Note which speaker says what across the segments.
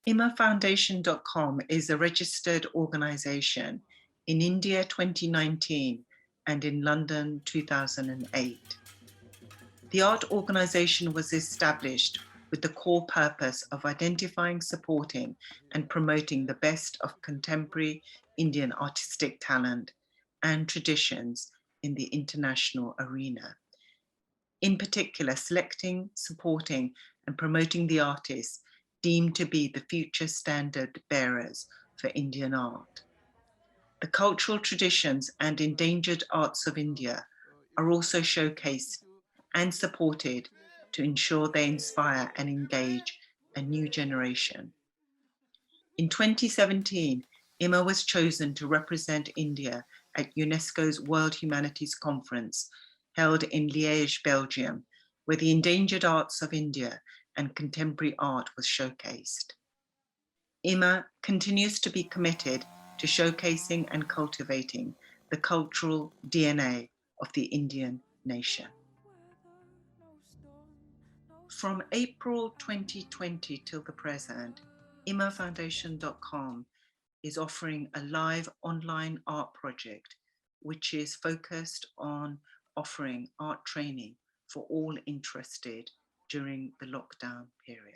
Speaker 1: IMAFoundation.com is a registered organisation in India 2019 and in London 2008. The art organisation was established with the core purpose of identifying, supporting and promoting the best of contemporary Indian artistic talent and traditions in the international arena. In particular, selecting, supporting and promoting the artists deemed to be the future standard bearers for Indian art. The cultural traditions and endangered arts of India are also showcased and supported to ensure they inspire and engage a new generation. In 2017, IMA was chosen to represent India at UNESCO's World Humanities Conference held in Liège, Belgium, where the endangered arts of India and contemporary art was showcased. IMA continues to be committed to showcasing and cultivating the cultural DNA of the Indian nation. From April 2020 till the present, IMAFoundation.com is offering a live online art project which is focused on offering art training for all interested during the lockdown period.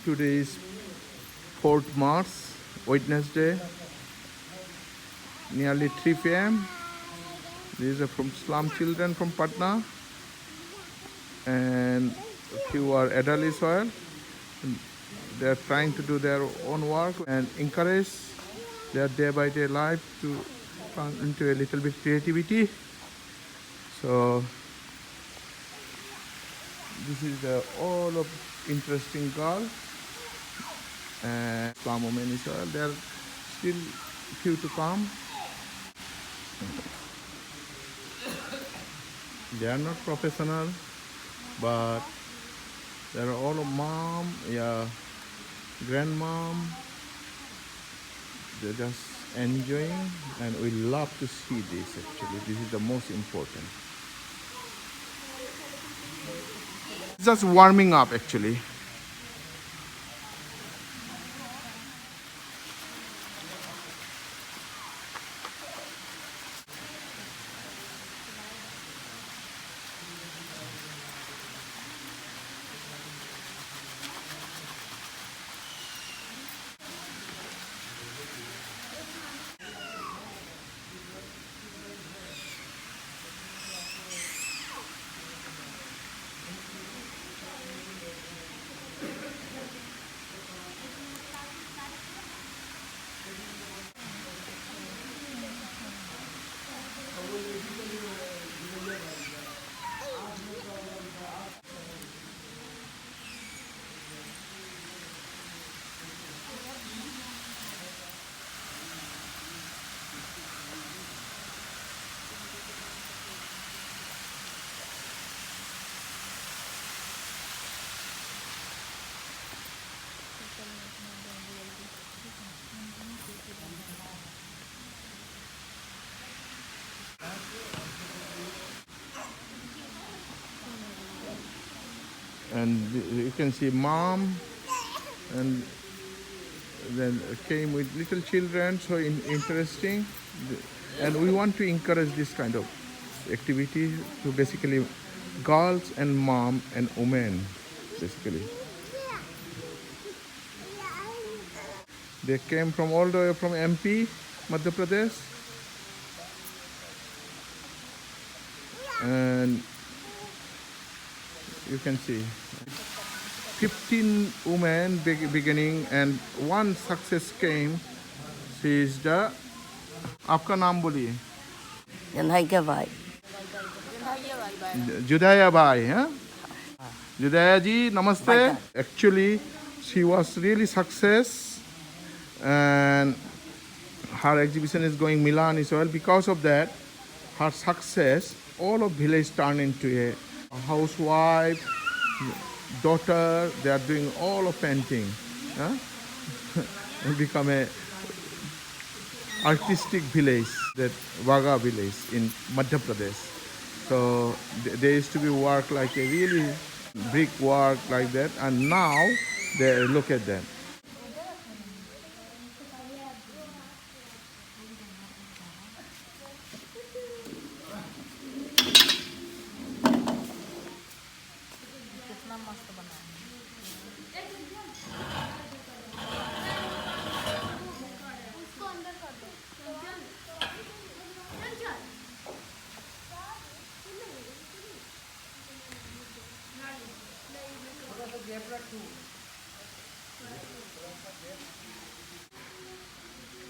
Speaker 2: Today is 4th March, Wednesday, nearly 3 p.m. These are from slum children from Patna, and a few are elderly soil. They are trying to do their own work and encourage their day-by-day life to come into a little bit creativity. So this is the all of interesting girl and slum women as well. There are still few to come. They are not professional, but there are all of mom, grandmom. They're just enjoying, and we love to see this. Actually, this is the most important. Just warming up, actually. And you can see mom, and then came with little children, so interesting. And we want to encourage this kind of activity to basically girls and mom and women, basically. They came from all the way from MP, Madhya Pradesh, and you can see 15 women beginning, and one success came. She is the आपका नाम बोलिए
Speaker 3: Judaya Bhai.
Speaker 2: Judaya Bhai, huh? Judaya ji, namaste. Actually, she was really success, and her exhibition is going Milan as well. Because of that, her success, all of village turned into a housewife, daughter. They are doing all of painting, huh? And become a artistic village, that Vaga village in Madhya Pradesh. So there used to be work like a really brick work like that, and now they look at them.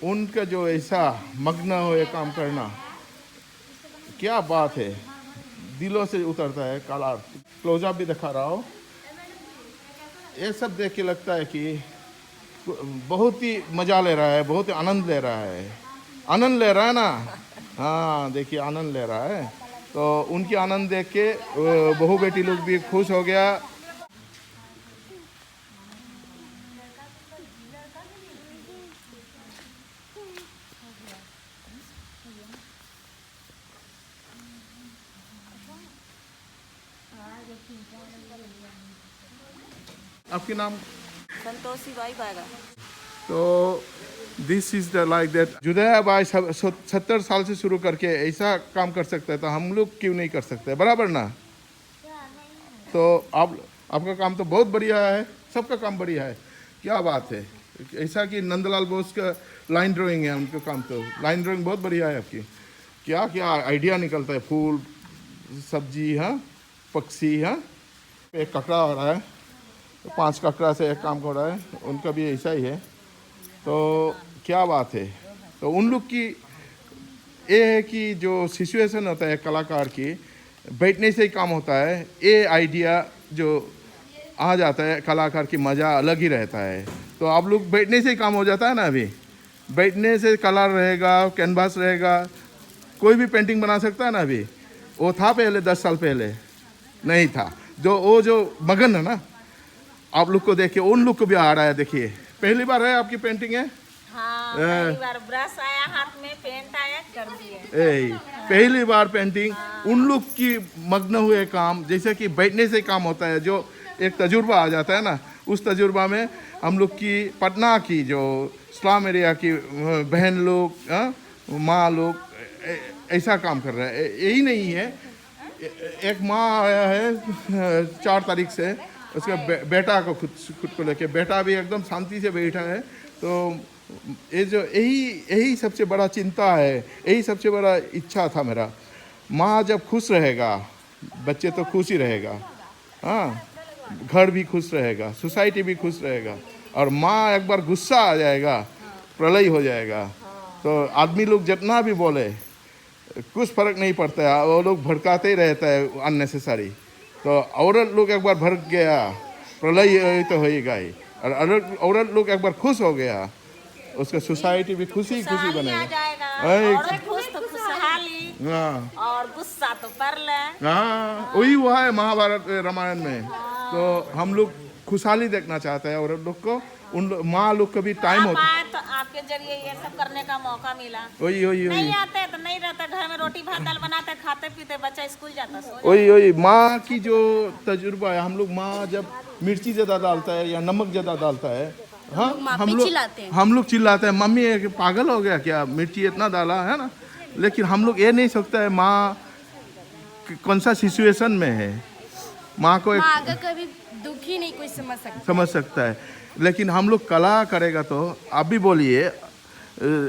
Speaker 2: उनका जो ऐसा मग्न हो ये काम करना, क्या बात है, दिलों से उतरता है कलर। क्लोजअप भी दिखा रहा हो, ये सब देख के लगता है कि बहुत ही मजा ले रहा है, बहुत ही आनंद ले रहा है। आनंद ले रहा है ना, हाँ देखिए आनंद ले रहा है। तो उनकी आनंद देख के बहू बेटी लोग भी खुश हो गया। आपके नाम?
Speaker 3: संतोषी बाई बागा।
Speaker 2: तो this is the like that जुदैया बाई 70 साल से शुरू करके ऐसा काम कर सकता है, तो हम लोग क्यों नहीं कर सकते, बराबर ना? तो आपका काम तो बहुत बढ़िया है, सबका काम बढ़िया है। क्या बात है, ऐसा कि नंदलाल बोस का लाइन ड्राइंग है उनका काम, तो लाइन ड्राइंग बहुत बढ़िया है आपकी। क्या क्या आइडिया निकलता है, फूल सब्जी, हाँ पक्षी, हाँ एक ककड़ा हो रहा है, 5 ककड़ा से एक काम हो रहा है, उनका भी ऐसा ही है। तो क्या बात है। तो उन लोग की ये है कि जो सिचुएशन होता है कलाकार की, बैठने से ही काम होता है, ये आइडिया जो आ जाता है कलाकार की मज़ा अलग ही रहता है। तो आप लोग बैठने से ही काम हो जाता है ना, अभी बैठने से कलर रहेगा, कैनवास रहेगा, कोई भी पेंटिंग बना सकता है ना। अभी वो था पहले 10 साल पहले नहीं था, जो मगन है ना, आप लोग को देखिए, उन लोग को भी आ रहा है। देखिए पहली बार है आपकी पेंटिंग है?
Speaker 4: हाँ, पहली बार ब्रश आया हाथ में, पेंट आया, कर दिए।
Speaker 2: पहली बार पेंटिंग। उन लोग की मग्न हुए काम, जैसे कि बैठने से काम होता है, जो एक तजुर्बा आ जाता है ना, उस तजुर्बा में हम लोग की पटना की जो स्लम एरिया की बहन लोग, माँ लोग ऐसा काम कर रहे हैं। यही नहीं है, एक माँ आया है 4 तारीख से, उसका बेटा को खुद को लेके, बेटा भी एकदम शांति से बैठा है। तो ये जो यही सबसे बड़ा चिंता है, यही सबसे बड़ा इच्छा था मेरा। माँ जब खुश रहेगा, बच्चे तो खुश ही रहेगा, हाँ घर भी खुश रहेगा, सोसाइटी भी खुश रहेगा। और माँ एक बार गुस्सा आ जाएगा, प्रलय हो जाएगा। तो आदमी लोग जितना भी बोले कुछ फर्क नहीं पड़ता है, वो लोग भड़काते ही रहता है अननेसेसरी। तो औरत लोग एक बार भड़क गया, प्रलय तो होएगा ही। और औरत लोग एक बार खुश हो गया, उसका सोसाइटी भी खुशी बनेगा।
Speaker 4: खुश तो खुशहाली,
Speaker 2: हाँ
Speaker 4: और गुस्सा तो पर ले।
Speaker 2: हाँ, वही हुआ है महाभारत रामायण में। तो हम लोग खुशहाली देखना चाहते हैं औरत लोग को, उन माँ लोग का भी टाइम होता है।
Speaker 4: तो आपके जरिए ये सब करने का मौका मिला।
Speaker 2: वही
Speaker 4: नहीं आते तो नहीं रहते, घर में रोटी भात दाल बनाते, खाते पीते, बच्चा स्कूल जाता,
Speaker 2: वही माँ की जो तजुर्बा है। हम लोग माँ जब मिर्ची ज़्यादा डालता है या नमक ज़्यादा डालता है, हाँ हम लोग चिल्लाते हैं, मम्मी ये पागल हो गया क्या, मिर्ची इतना डाला है ना। लेकिन हम लोग ये नहीं सोचता है माँ कौन सा सिचुएशन में है। माँ को
Speaker 5: कभी दुखी नहीं कोई समझ सकता
Speaker 2: है। लेकिन हम लोग कला करेगा तो आप भी बोलिए,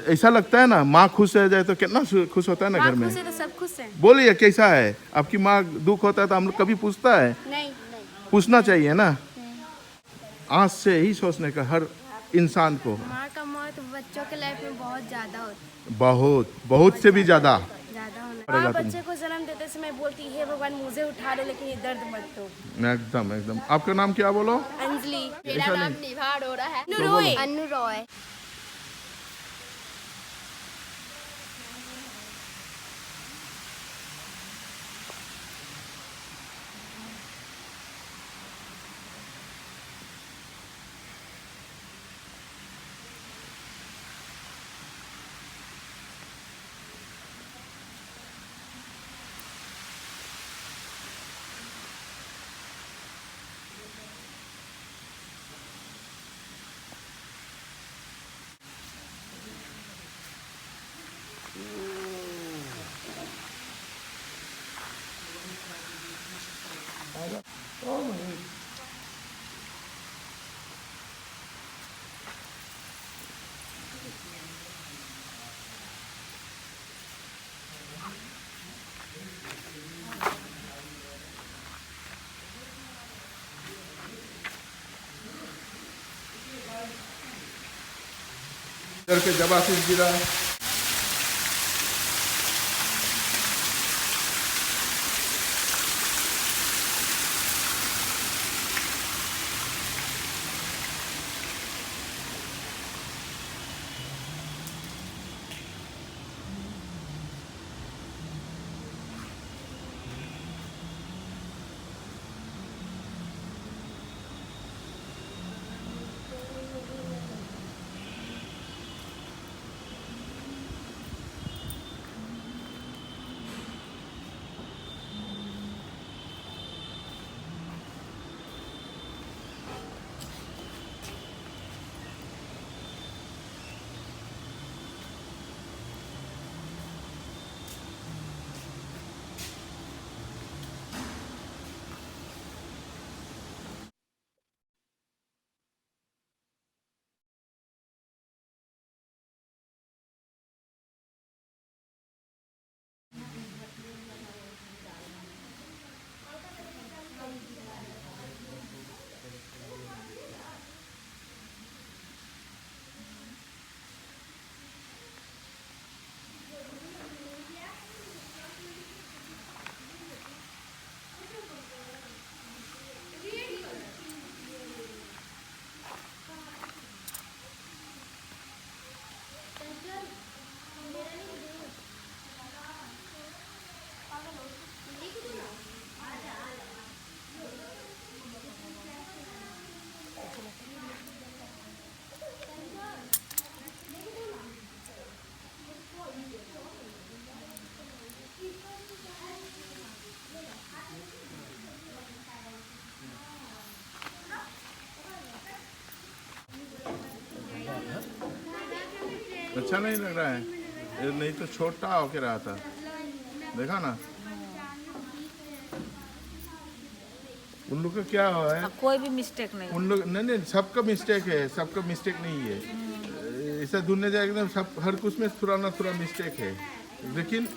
Speaker 2: ऐसा लगता है ना, माँ खुश रह जाए तो कितना खुश होता है ना घर में।
Speaker 5: तो सब खुश हैं।
Speaker 2: बोलिए कैसा है आपकी माँ, दुख होता है तो हम लोग कभी पूछता है?
Speaker 5: नहीं।
Speaker 2: पूछना चाहिए ना। आज से ही सोचने का हर इंसान को।
Speaker 5: माँ का मौत बच्चों के लाइफ में बहुत ज्यादा होती है,
Speaker 2: बहुत से भी ज्यादा
Speaker 5: होना। माँ बच्चे को जन्म देते समय बोलती है भगवान मुझे उठा ले, लेकिन ये दर्द मत दो।
Speaker 2: एकदम। आपका नाम क्या बोलो?
Speaker 5: अंजलि।
Speaker 2: मेरा नाम
Speaker 5: निभार हो रहा है। अनु रॉय।
Speaker 2: इधर पे जबासिस गिरा। अच्छा नहीं लग रहा है, ये नहीं तो छोटा होके रहा था, देखा ना। उन लोग का क्या हुआ है,
Speaker 4: कोई भी मिस्टेक नहीं।
Speaker 2: उन लोग नहीं नहीं सबका मिस्टेक है, सबका मिस्टेक नहीं है। ऐसा ढूंढने जाएगा सब, हर कुछ में थोड़ा ना थोड़ा मिस्टेक है, लेकिन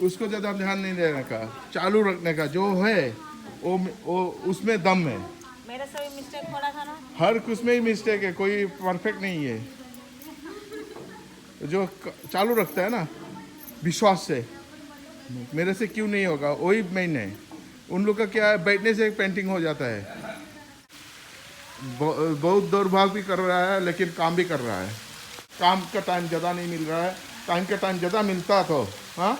Speaker 2: उसको ज़्यादा ध्यान नहीं देने का, चालू रखने का। जो है वो उसमें दम है।
Speaker 4: मेरे से भी मिस्टेक हो रहा था ना।
Speaker 2: हर कुछ में ही मिस्टेक है, कोई परफेक्ट नहीं है। जो चालू रखता है ना विश्वास से, मेरे से क्यों नहीं होगा, वही मेन है। उन लोग का क्या है, बैठने से एक पेंटिंग हो जाता है। बहुत दौड़ भाग भी कर रहा है, लेकिन काम भी कर रहा है। काम का टाइम ज़्यादा नहीं मिल रहा है, टाइम का टाइम ज़्यादा मिलता तो हाँ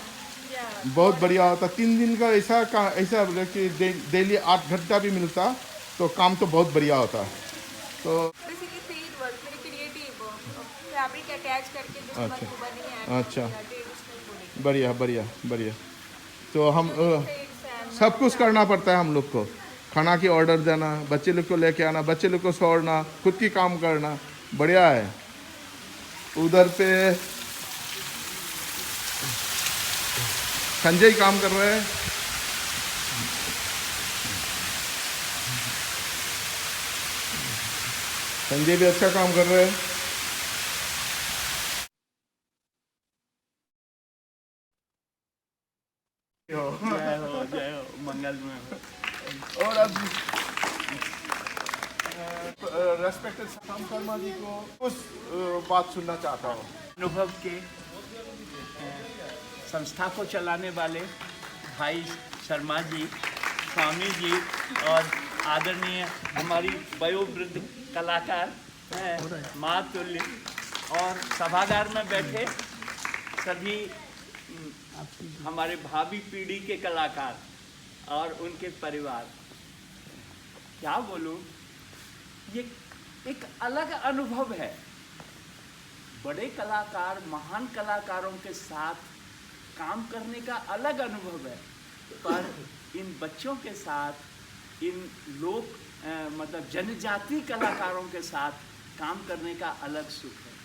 Speaker 2: बहुत बढ़िया होता। 3 दिन का ऐसा कि डेली 8 घंटा भी मिलता तो काम तो बहुत बढ़िया होता। तो अच्छा बढ़िया बढ़िया बढ़िया। तो हम सब कुछ करना पड़ता है हम लोग को। खाना की ऑर्डर देना, बच्चे लोग को लेके आना, बच्चे लोग को छोड़ना, खुद की काम करना, बढ़िया है। उधर पे संजय काम कर रहे हैं। संजय भी अच्छा काम कर रहे हैं।
Speaker 6: जय हो मंगलमय हो।
Speaker 2: और अब रेस्पेक्टेड शाम शर्मा जी को कुछ बात सुनना चाहता हूँ।
Speaker 6: अनुभव के संस्था को चलाने वाले भाई शर्मा जी, स्वामी जी और आदरणीय हमारी वयोवृद्ध कलाकार माँ तुल्य और सभागार में बैठे सभी हमारे भावी पीढ़ी के कलाकार और उनके परिवार, क्या बोलूं, ये एक अलग अनुभव है। बड़े कलाकार, महान कलाकारों के साथ काम करने का अलग अनुभव है, पर इन बच्चों के साथ, इन लोग मतलब जनजाति कलाकारों के साथ काम करने का अलग सुख है।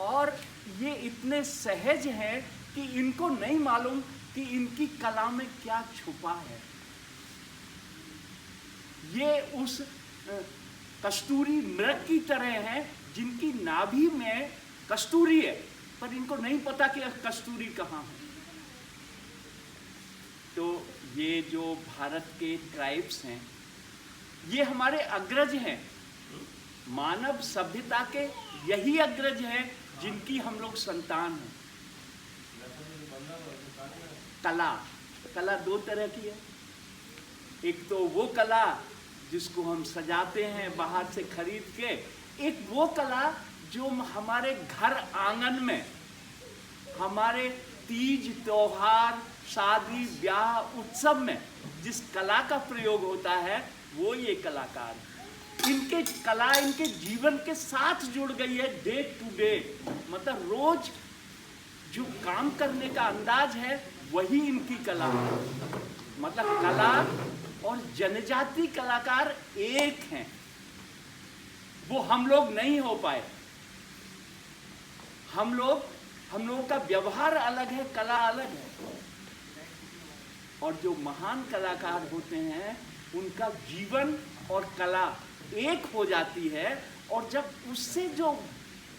Speaker 6: और ये इतने सहज हैं कि इनको नहीं मालूम कि इनकी कला में क्या छुपा है। ये उस कस्तूरी मृग की तरह है जिनकी नाभि में कस्तूरी है, पर इनको नहीं पता कि कस्तूरी कहाँ है। तो ये जो भारत के ट्राइब्स हैं, ये हमारे अग्रज हैं, मानव सभ्यता के यही अग्रज हैं जिनकी हम लोग संतान हैं। कला दो तरह की है। एक तो वो कला जिसको हम सजाते हैं बाहर से खरीद के, एक वो कला जो हमारे घर आंगन में, हमारे तीज त्योहार शादी ब्याह उत्सव में जिस कला का प्रयोग होता है वो ये कलाकार हैं। इनके कला इनके जीवन के साथ जुड़ गई है, डे टू डे, मतलब रोज जो काम करने का अंदाज है वही इनकी कला है। मतलब कला और जनजाति कलाकार एक हैं, वो हम लोग नहीं हो पाए। हम लोगों का व्यवहार अलग है, कला अलग है। और जो महान कलाकार होते हैं उनका जीवन और कला एक हो जाती है, और जब उससे जो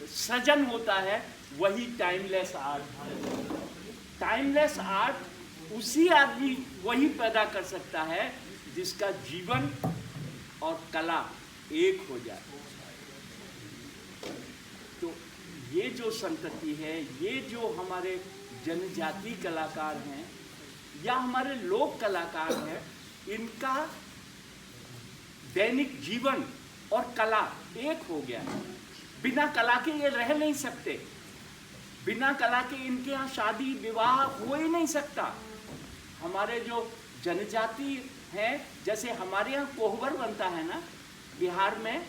Speaker 6: सृजन होता है वही टाइमलेस आर्ट। टाइमलेस आर्ट उसी आदमी वही पैदा कर सकता है जिसका जीवन और कला एक हो जाए। तो ये जो संतति है, ये जो हमारे जनजाति कलाकार हैं या हमारे लोक कलाकार हैं, इनका दैनिक जीवन और कला एक हो गया है। बिना कला के ये रह नहीं सकते। बिना कला के इनके यहाँ शादी विवाह हो ही नहीं सकता। हमारे जो जनजाति हैं, जैसे हमारे यहाँ कोहबर बनता है ना बिहार में,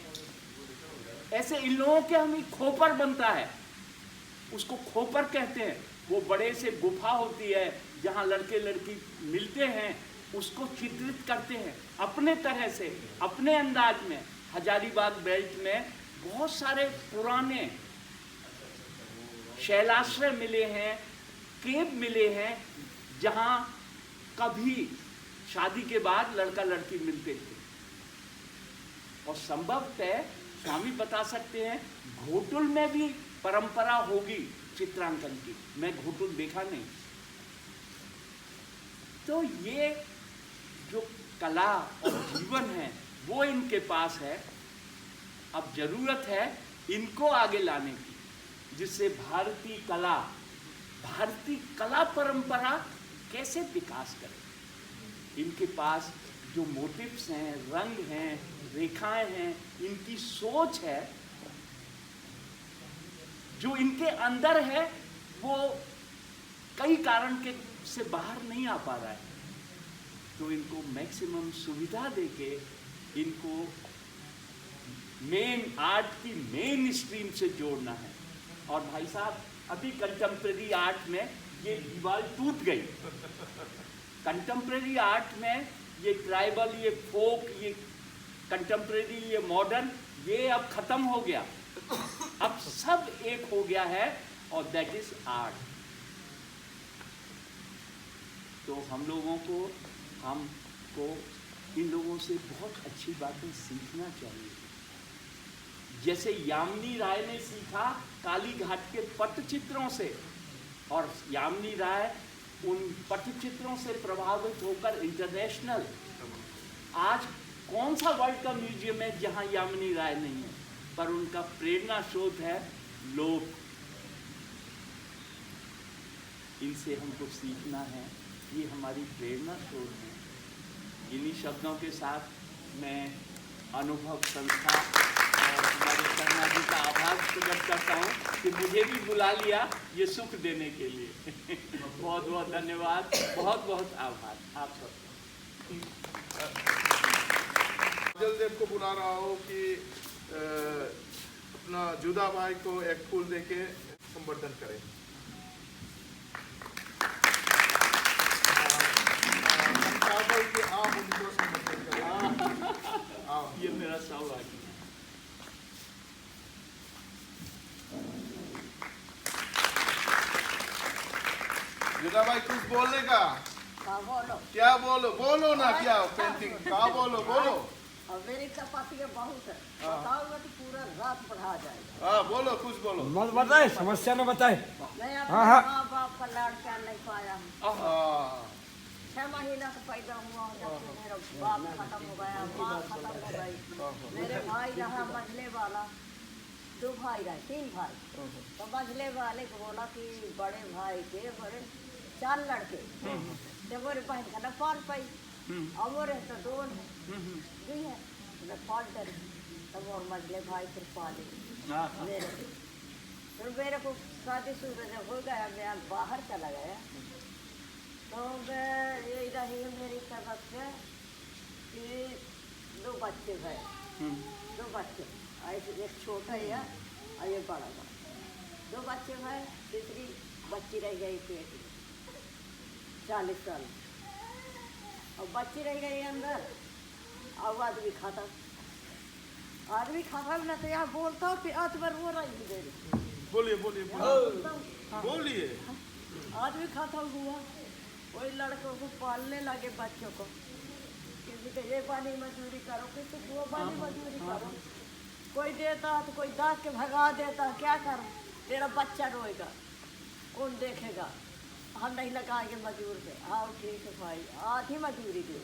Speaker 6: ऐसे इन लोगों के हम खोपर बनता है, उसको खोपर कहते हैं। वो बड़े से गुफा होती है जहाँ लड़के लड़की मिलते हैं, उसको चित्रित करते हैं अपने तरह से, अपने अंदाज में। हजारीबाग बेल्ट में बहुत सारे पुराने शैलाश्रय मिले हैं, केव मिले हैं, जहाँ कभी शादी के बाद लड़का लड़की मिलते थे। और संभवतः स्वामी बता सकते हैं घोटुल में भी परंपरा होगी चित्रांकन की। मैं घोटुल देखा नहीं। तो ये जो कला और जीवन है वो इनके पास है। अब जरूरत है इनको आगे लाने की, जिससे भारतीय कला परंपरा कैसे विकास करे। इनके पास जो मोटिव्स हैं, रंग हैं, रेखाएं हैं, इनकी सोच है, जो इनके अंदर है, वो कई कारण के से बाहर नहीं आ पा रहा है। तो इनको मैक्सिमम सुविधा देके इनको मेन आर्ट की मेन स्ट्रीम से जोड़ना है। और भाई साहब, अभी कंटेम्प्रेरी आर्ट में ये दीवार टूट गई। कंटेम्प्रेरी आर्ट में ये ट्राइबल, ये फोक, ये कंटेम्प्रेरी, ये मॉडर्न, ये अब खत्म हो गया। अब सब एक हो गया है और दैट इज आर्ट। तो हमको इन लोगों से बहुत अच्छी बातें सीखना चाहिए। जैसे यामिनी राय ने सीखा काली घाट के पटचित्रों से, और यामिनी राय उन पटचित्रों से प्रभावित होकर इंटरनेशनल, आज कौन सा वर्ल्ड का म्यूजियम है जहां यामिनी राय नहीं है, पर उनका प्रेरणा स्रोत है लोग। इनसे हमको सीखना है, ये हमारी प्रेरणा स्रोत है। इन्हीं शब्दों के साथ मैं अनुभव संस्था और हमारे शर्मा जी का आभार प्रकट करता हूँ कि मुझे भी बुला लिया ये सुख देने के लिए। बहुत बहुत धन्यवाद, बहुत बहुत आभार आप सब।
Speaker 2: जलदेव को बुला रहा हूँ कि अपना जुदा भाई को एक फूल देके संवर्धन करें। आप उनको संवर्धन करें।
Speaker 6: ये मेरा सौभाग्य है।
Speaker 2: जुदा भाई कुछ बोलने का? क्या बोलो ना, क्या पेंटिंग का बोलो।
Speaker 7: मेरी चपाती के बहुत है, बताओगे तो पूरा रात पढ़ा जाएगा।
Speaker 2: हाँ बोलो, कुछ बोलो।
Speaker 8: मत बताए, समस्या न बताए।
Speaker 7: मैं अपने माँ बाप का लाड़ प्यार नहीं पाया हूँ। 6 महीना का पैदा हुआ जब से मेरा बाप खत्म हो गया, माँ खत्म हो गई। मेरे भाई रहा मझले वाला, 2 भाई रहे, 3 भाई। तो मझले वाले को बोला कि बड़े भाई के बड़े 4 लड़के, जब मेरे बहन का न पाल पाई, अब वो रहता 2 है, मैं पाल कर तब और मझले भाई फिर पाले मेरे। फिर मेरे को शादीशुदा जब हो गया, मैं बाहर चला गया, तो मैं यही रही मेरी सबक से कि 2 बच्चे भरे, 2 बच्चे, एक छोटा है और ये बड़ा बड़ा, 2 बच्चे भरे। तीसरी बच्ची रह गई पेट में 40 साल, और बच्ची रह गई अंदर। अब आदमी खाता ना तो यहाँ बोलता हूँ, फिर आज बार वो रही दे
Speaker 2: बोलिए बोलिए बोलिए।
Speaker 7: आदमी खाता हुआ, वही लड़कों को पालने लगे बच्चों को, किसी को ये पानी मजदूरी करो, किसी को वो पानी मजदूरी करो, कोई देता तो कोई दाग के भगा देता, क्या करो, तेरा बच्चा रोएगा, कौन देखेगा, हम नहीं लगाएंगे मजदूर से। आओ ठीक है भाई, आधी मजदूरी दे।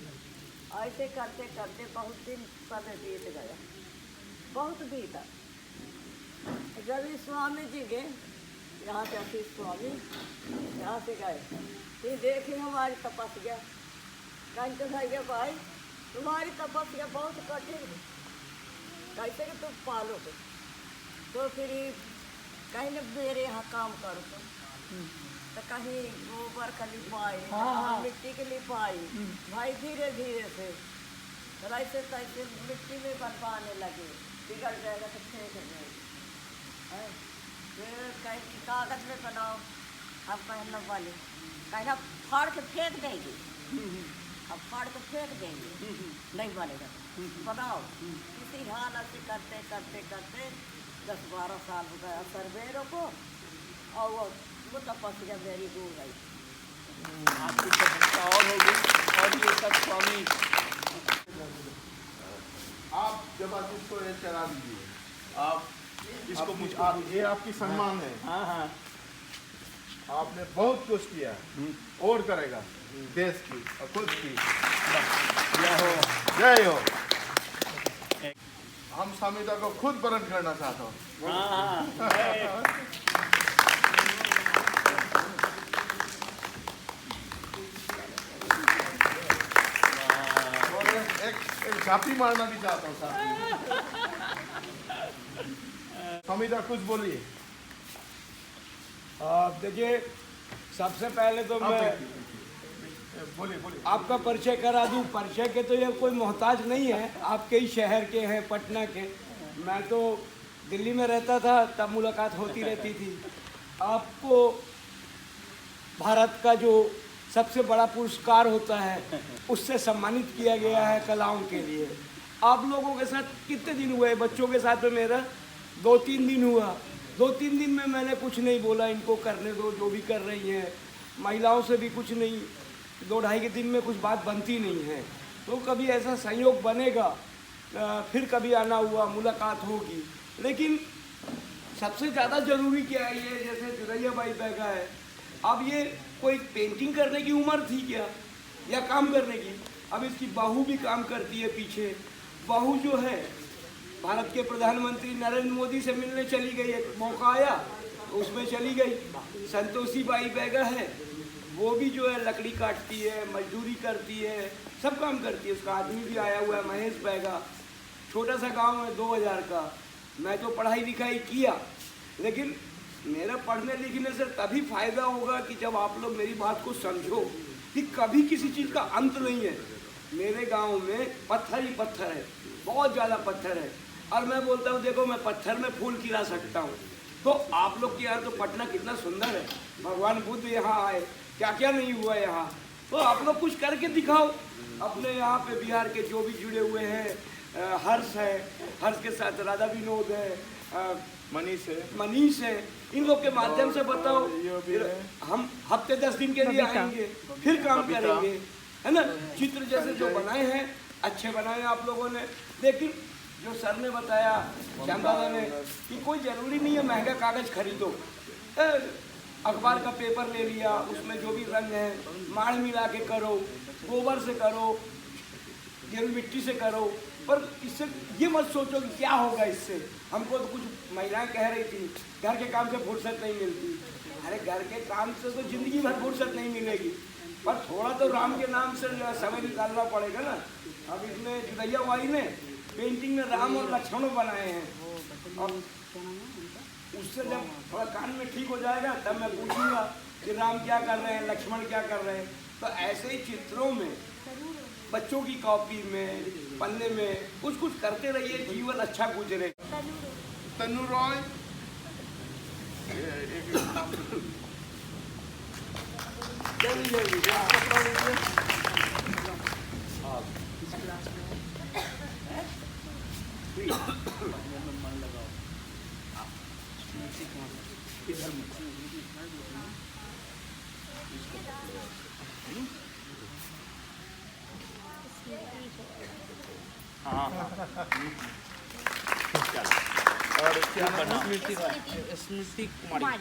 Speaker 7: ऐसे करते करते बहुत दिन समय बीत गया, बहुत बीता। रवि स्वामी जी गए, यहाँ से आशीष स्वामी यहाँ से गए, फिर देखे हमारी तपस्या, कहीं तो भैया भाई तुम्हारी तपस्या बहुत कठिन है, कैसे कि तुम पालोगे, तो फिर कहीं न मेरे यहाँ काम करो तो कहीं गोबर का लिपाई, मिट्टी के लिपाई, भाई धीरे धीरे से ऐसे तैसे मिट्टी में बनवाने लगे, बिगड़ जाएगा तो फेंक देंगे, फिर कहीं कागज में बनाओ, हम पहनने वाले कहीं फाड़ के फेंक देंगे, अब फाड़ के फेंक देंगे, नहीं बनेगा, बनाओ। इसी हालत से करते करते करते 10-12 साल हो गया सर्वेरों को, और वो तपस्या मेरी हो गई।
Speaker 6: आपकी तपस्या और होगी। और ये सब स्वामी,
Speaker 2: आप जब आप इसको ये चला दीजिए, आप
Speaker 6: इसको
Speaker 2: मुझको ये आपकी सम्मान है।
Speaker 6: हाँ हाँ,
Speaker 2: आपने बहुत कुछ किया और करेगा देश की और खुद की। जय हो। हम समिता को खुद वरण करना चाहता हूँ।
Speaker 6: हाँ
Speaker 2: और एक झापी मारना भी चाहता हूँ साथ में। समिता कुछ बोलिए।
Speaker 8: देखिए, सबसे पहले तो मैं
Speaker 2: बोलिए
Speaker 8: आपका परिचय करा दूं। परिचय के तो ये कोई मोहताज नहीं है, आपके ही शहर के हैं, पटना के। मैं तो दिल्ली में रहता था, तब मुलाकात होती रहती थी। आपको भारत का जो सबसे बड़ा पुरस्कार होता है, उससे सम्मानित किया गया है कलाओं के लिए। आप लोगों के साथ कितने दिन हुए? बच्चों के साथ तो मेरा 2-3 दिन हुआ। 2-3 दिन में मैंने कुछ नहीं बोला, इनको करने दो जो भी कर रही हैं। महिलाओं से भी कुछ नहीं, 2-2.5 दिन में कुछ बात बनती नहीं है। तो कभी ऐसा संयोग बनेगा, फिर कभी आना हुआ, मुलाकात होगी। लेकिन सबसे ज़्यादा ज़रूरी क्या है, ये जैसे जुरैया बाई बैगा है, अब ये कोई पेंटिंग करने की उम्र थी क्या, या काम करने की? अब इसकी बहू भी काम करती है पीछे। बहू जो है भारत के प्रधानमंत्री नरेंद्र मोदी से मिलने चली गई, एक मौका आया तो उसमें चली गई। संतोषी बाई बैगा है, वो भी जो है लकड़ी काटती है, मजदूरी करती है, सब काम करती है। उसका आदमी भी आया हुआ है महेश बैगा, छोटा सा गांव है 2000 का। मैं तो पढ़ाई लिखाई किया, लेकिन मेरा पढ़ने लिखने से तभी फायदा होगा कि जब आप लोग मेरी बात को समझो कि कभी किसी चीज़ का अंत नहीं है। मेरे गांव में पत्थर ही पत्थर है, बहुत ज़्यादा पत्थर है। और मैं बोलता हूँ देखो, मैं पत्थर में फूल खिला सकता हूँ। तो आप लोग के यहाँ तो पटना कितना सुंदर है, भगवान बुद्ध यहाँ आए, क्या क्या नहीं हुआ यहाँ। तो आप लोग कुछ करके दिखाओ। अपने यहाँ पे बिहार के जो भी जुड़े हुए हैं, हर्ष है, हर्ष के साथ राधा विनोद है, मनीष है, इन लोग के माध्यम से बताओ। हम हफ्ते 10 दिन के लिए आएंगे, फिर काम करेंगे, है ना। चित्र जैसे जो बनाए हैं अच्छे बनाए आप लोगों ने। लेकिन जो सर ने बताया, श्याम दादा ने, कि कोई ज़रूरी नहीं है महंगा कागज़ खरीदो। अखबार का पेपर ले लिया, उसमें जो भी रंग है माड़ मिला के करो, गोबर से करो, गेरू मिट्टी से करो, पर इससे ये मत सोचो कि क्या होगा इससे। हमको तो कुछ महिलाएं कह रही थी घर के काम से फुर्सत नहीं मिलती। अरे घर के काम से तो जिंदगी भर फुर्सत नहीं मिलेगी, पर थोड़ा तो राम के नाम से समय निकालना पड़ेगा ना। अब इसमें जुदैया वाली ने पेंटिंग में राम और लक्ष्मण बनाए हैं, और उससे जब थोड़ा कान में ठीक हो जाएगा तब मैं पूछूंगा कि राम क्या कर रहे हैं, लक्ष्मण क्या कर रहे हैं। तो ऐसे ही चित्रों में, बच्चों की कॉपी में, पन्ने में कुछ कुछ करते रहिए, जीवन अच्छा गुजरे।
Speaker 2: तनु रॉय,
Speaker 6: और क्या बना?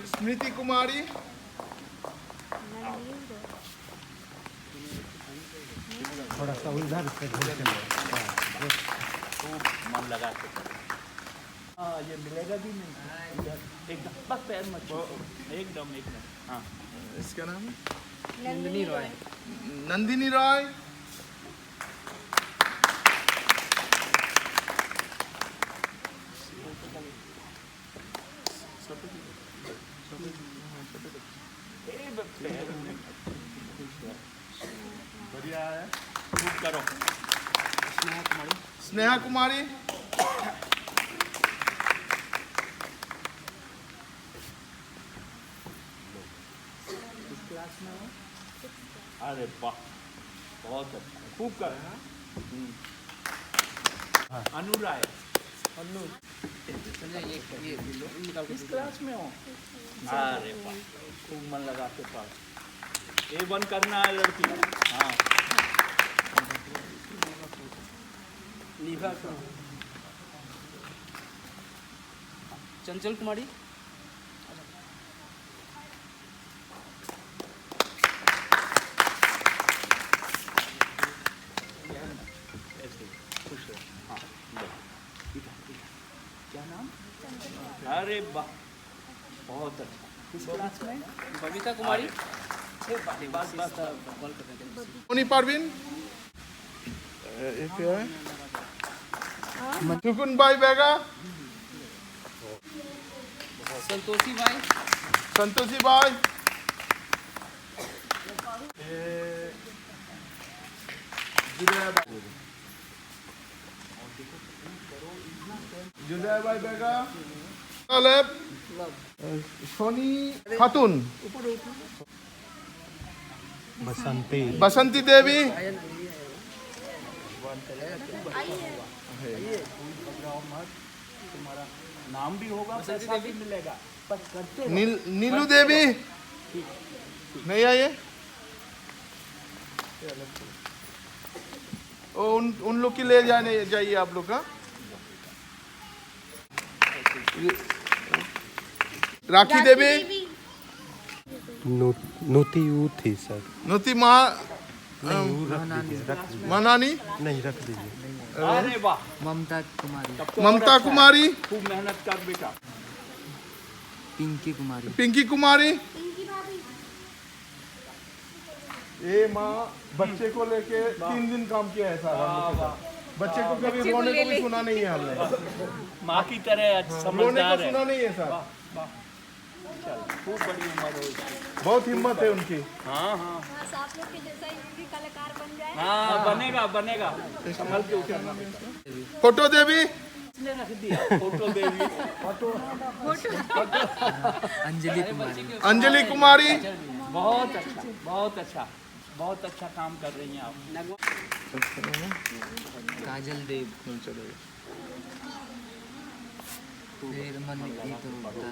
Speaker 2: स्मृति कुमारी,
Speaker 6: खूब मन लगा के। हाँ, ये मिलेगा भी नहीं इधर, एकदम बस पैर मत छूओ, एकदम एकदम। हाँ,
Speaker 2: इसका नाम है नंदिनी रॉय। नंदिनी रॉय,
Speaker 6: बढ़िया है, खूब करो।
Speaker 2: स्नेहा कुमारी,
Speaker 6: अरे वाह, बहुत अच्छा, खूब कर। अनु राय, किस क्लास में हो? अरे वाह, खूब मन लगा के पढ़। A1 करना है लड़की। हाँ,
Speaker 9: चंचल कुमारी,
Speaker 6: क्या नाम? अरे वाह, बहुत अच्छा। किस क्लास में?
Speaker 9: बबीता कुमारी,
Speaker 6: बस बस
Speaker 9: कॉल कर रहे थे।
Speaker 2: मोनी परवीन, एक है सुकुन भाई बेगा,
Speaker 9: संतोषी भाई,
Speaker 2: संतोषी भाई, जुदैया भाई बेगा, तलेब, सोनी खातून, बसंती देवी,
Speaker 6: तुम्हारा नाम भी होगा, पैसा भी मिलेगा, पर करते
Speaker 2: नीलू देवी नहीं आइए। उन लोग की ले जाने जाइए आप लोग का। राखी देवी,
Speaker 10: नोती वो थी सर,
Speaker 2: नोती माँ मनानी,
Speaker 10: नहीं रख दीजिए।
Speaker 6: अरे वाह,
Speaker 9: ममता कुमारी,
Speaker 2: ममता कुमारी,
Speaker 6: खूब मेहनत कर बेटा।
Speaker 9: पिंकी कुमारी,
Speaker 2: पिंकी कुमारी, ये माँ बच्चे को लेके 3 दिन काम किया है सारा। बच्चे को कभी रोने को भी सुना नहीं है हमने,
Speaker 6: माँ की तरह
Speaker 2: रोने
Speaker 6: समझदार
Speaker 2: को
Speaker 6: है।
Speaker 2: सुना नहीं है सर।
Speaker 6: चल, खूब बड़ी उम्र हो इसकी।
Speaker 2: बहुत हिम्मत है उनकी।
Speaker 6: हाँ हाँ
Speaker 5: आप लोग के जैसा ही भी कलाकार बन जाए।
Speaker 6: हाँ, बनेगा बनेगा, संभल के उठना।
Speaker 2: फोटो देवी,
Speaker 6: इसने रख दिया फोटो देवी, फोटो
Speaker 9: अंजलि कुमारी,
Speaker 2: अंजलि कुमारी,
Speaker 6: बहुत अच्छा, बहुत अच्छा, बहुत अच्छा काम कर रही हैं आप।
Speaker 9: काजल देव, फिर मन की तो बता।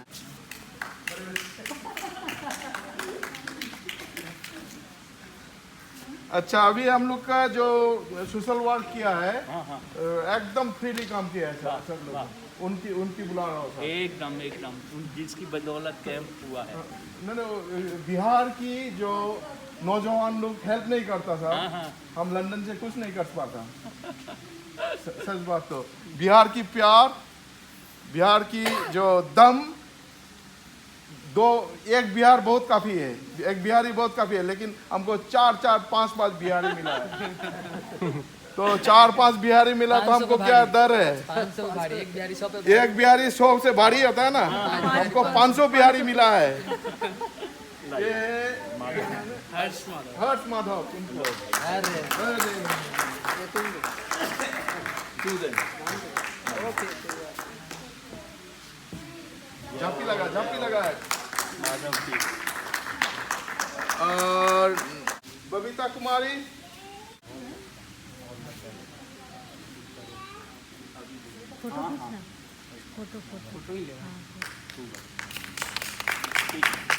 Speaker 2: अच्छा अभी हम लोग का जो सोशल वर्क किया है
Speaker 6: हाँ हाँ,
Speaker 2: एकदम फ्रीली काम किया है सर सब लोग। उनकी उनकी बुला रहा था।
Speaker 6: एकदम एकदम जिसकी बदौलत कैंप हुआ है।
Speaker 2: नहीं, बिहार की जो नौजवान लोग हेल्प नहीं करता था,
Speaker 6: हाँ।
Speaker 2: हम लंदन से कुछ नहीं कर पाता। सच बात तो बिहार की प्यार, बिहार की जो दम, एक बिहार बहुत काफी है, एक बिहारी बहुत काफी है, लेकिन हमको 4-5 बिहारी मिला है। तो 4-5 बिहारी मिला तो हमको क्या डर है?
Speaker 9: 500 भारी, एक बिहारी 100 पे
Speaker 2: एक बिहारी 100 से भारी होता है ना, हमको 500 बिहारी मिला है। ये हर्ष माधव झांपी लगा है। और बबीता कुमारी,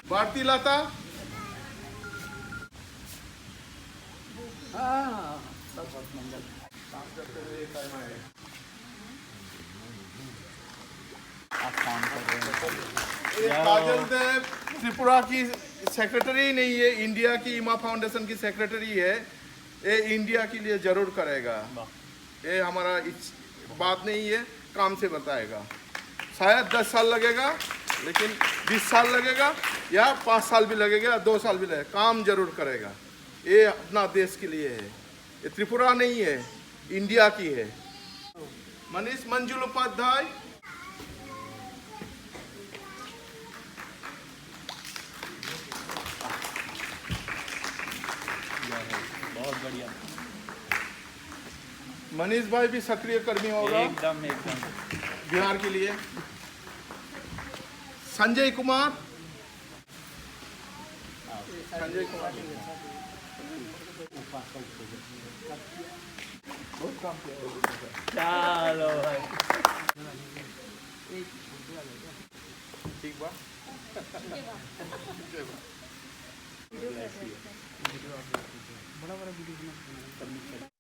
Speaker 2: भारती लता, काजल देव त्रिपुरा की सेक्रेटरी नहीं है, इंडिया की इमा फाउंडेशन की सेक्रेटरी है। ये इंडिया के लिए जरूर करेगा, ये हमारा बात नहीं है, काम से बताएगा। शायद 10 साल लगेगा, लेकिन 20 साल लगेगा या 5 साल भी लगेगा, 2 साल भी लगेगा, काम जरूर करेगा। ये अपना देश के लिए है, ये त्रिपुरा नहीं है, इंडिया की है। मनीष मंजुल उपाध्याय,
Speaker 6: बहुत बढ़िया।
Speaker 2: मनीष भाई भी सक्रिय कर्मी होगा
Speaker 6: एकदम
Speaker 2: बिहार के लिए। संजय कुमार, बहुत काम किया।
Speaker 6: चलो भाई,
Speaker 2: ठीक बा।
Speaker 9: बड़ा वीडियो